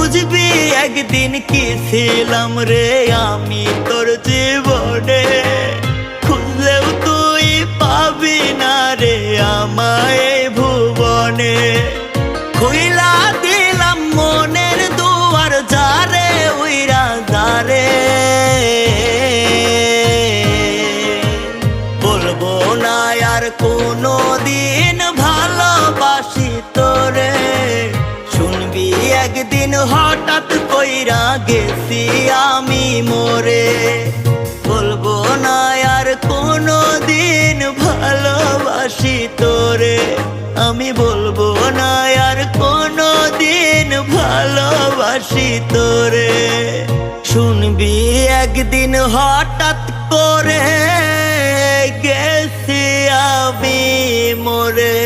বুঝবি একদিন কি ছিলাম রে আমি তোর জীবনে, খুঁজলেও তুই পাবি না রে আমায় এই ভুবনে। খুইলা দিলাম মনের দুয়ার যারে উইরা যারে, বলবো না আর কোনো দিন ভালোবাসি তোরে। শুনবি একদিন হঠাৎ কইরা গেছি আমি মরে, বলবো না আর কোনো দিন ভালোবাসি তোরে। আমি বলবো না আর কোনো দিন ভালোবাসি তোরে। শুনবি একদিন হঠাৎ করে গেছি আমি মরে।